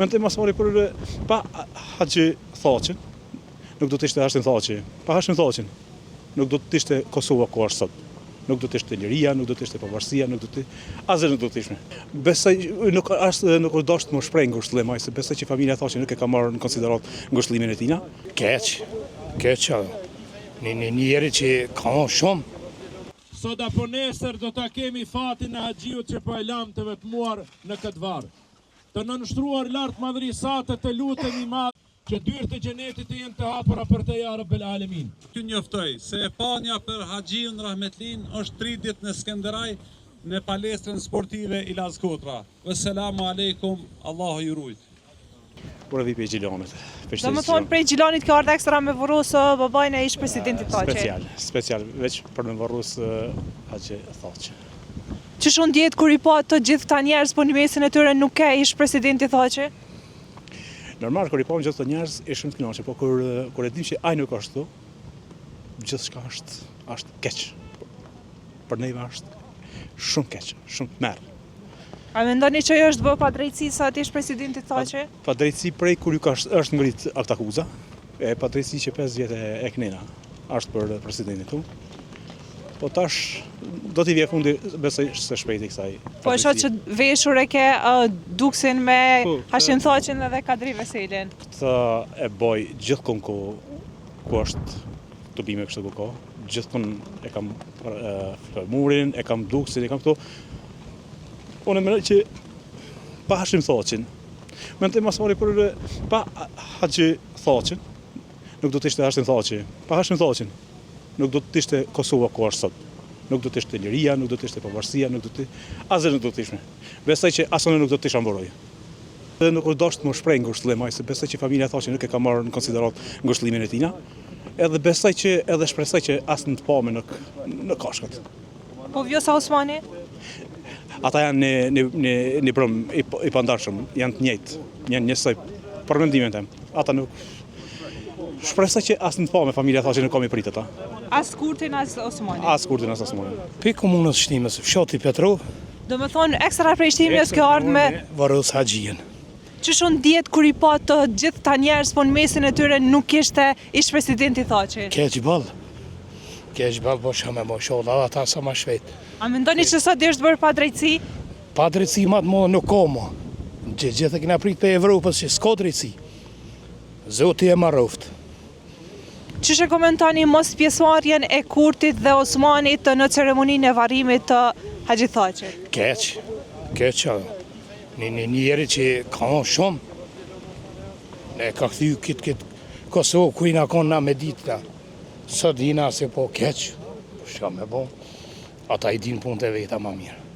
Mendim masori kur pa Haxhi Thaçin, nuk do të ishte Hashim Thaçi. Pa Hashim Thaçin, nuk do të ishte Kosova ku është sot. Nuk do të ishte liria, nuk do të ishte pavarësia, nuk do të asgjë nuk do të ishte. Besoj nuk do të më shpreh ngushëllim, se besoj që familja Thaçi nuk e ka marrë në konsiderat ngushëllimin e tina. Keq. Një njeri që ka shumë. Sot apo nesër do ta kemi fatin e Haxhiut që po e lam të vetmuar në këtë varr. Të nënshtruar lart madhërisate të lutemi madh që dyert e xhenetit të jenë të hapura për te ja Rabbel Alamin. Ty njoftoj se e panja për Haxhiun Rahmetlin është 3 ditë në Skënderaj në palestrën sportive i Lazkotra. Vesselamu aleikum, Allahu ju rujt. Por vi pe Gjilanit. Do më thonë prej Gjilanit ka ardhur ekstra me vorosë babajnë e ish presidentit Thaçi. Special, veç për në vorosë Haxhi Thaçi. Që shumë djetë kur i pa të gjithë ta njerëz, po në mesin e tyre nuk e ish presidenti Thaçi? Normal, kur i pa gjithë të njerëz, e shumë të kënaqur, po kur e dim që ai nuk është këtu, gjithçka është keq. Për neve është shumë keq, shumë merr. A mendoni që ajo është bë pa drejtësi sa ti ish presidenti Thaçi? Pa drejtësi prej kur ju është ngrit akta akuza, e pa drejtësi që 5 vjet e knena është për presidentin tu. Po tash do t'i vje fundi, besoj se shpejt i kësaj. Po e shoh që veshur e ke duksin me Hashim Thaçin edhe Kadri Veselin. Këtë e boj gjithkund ku është të bime kështë ku ka. Gjithkund e kam murin, e kam duksin, e kam këto. Unë mendoj që pa Hashim Thaçin, mendim masori kur pa Haxhi Thaçin, nuk do të ishte Hashim Thaçi. Pa Hashim Thaçin, nuk do të ishte Kosova ku është sot. Nuk do të ishte liria, nuk do të ishte pavarësia, nuk do të asgjë nuk do të ishte. Besoj që asnjë nuk do të isha mburoj. Dhe nuk do të më shpreh ngushëllim, se besoj që familja Thaçi nuk e ka marrë në konsiderat ngushëllimin e tina. Edhe besoj që edhe shpresoj që as në të pame në kashkat. Po Vjosa Osmani? Ata janë një brum i pandarshëm, janë të njëjtë, janë njësoj për mendimin tim. Ata nuk shpresoj që as në të pame familja Thaçi nuk kam i pritet ata. As Kurtin, as Osmani? As Kurtin, as Osmani. Pi komunës Shtimës, fshati Petrov. Do më thonë ekstra prej Shtimës kjo ardhë me Varos Haxhiun. që shumë djetë kur i pa të gjithë ta njerëz, po në mesin e tyre nuk ishte ish presidenti Thaçi. Keq ball, po shumë më shoh ata sa më shpejt. A mendoni që sot është bërë pa drejtësi? Pa drejtësi më nuk ka më. Gjithë e kena prit për Evropës që s'ka drejtësi. Zoti e marroft. Ç'është komentoni mos pjesëmarrjen e Kurtit dhe Osmanit në ceremoninë e varrimit të Haxhi Thaçit? Keq. Një njeri që ka shumë. Ne ka kthy këtë Kosovë ku i na kanë na me ditë. Sot dina se po keq. Shumë e bon. Ata i din punët e veta më mirë.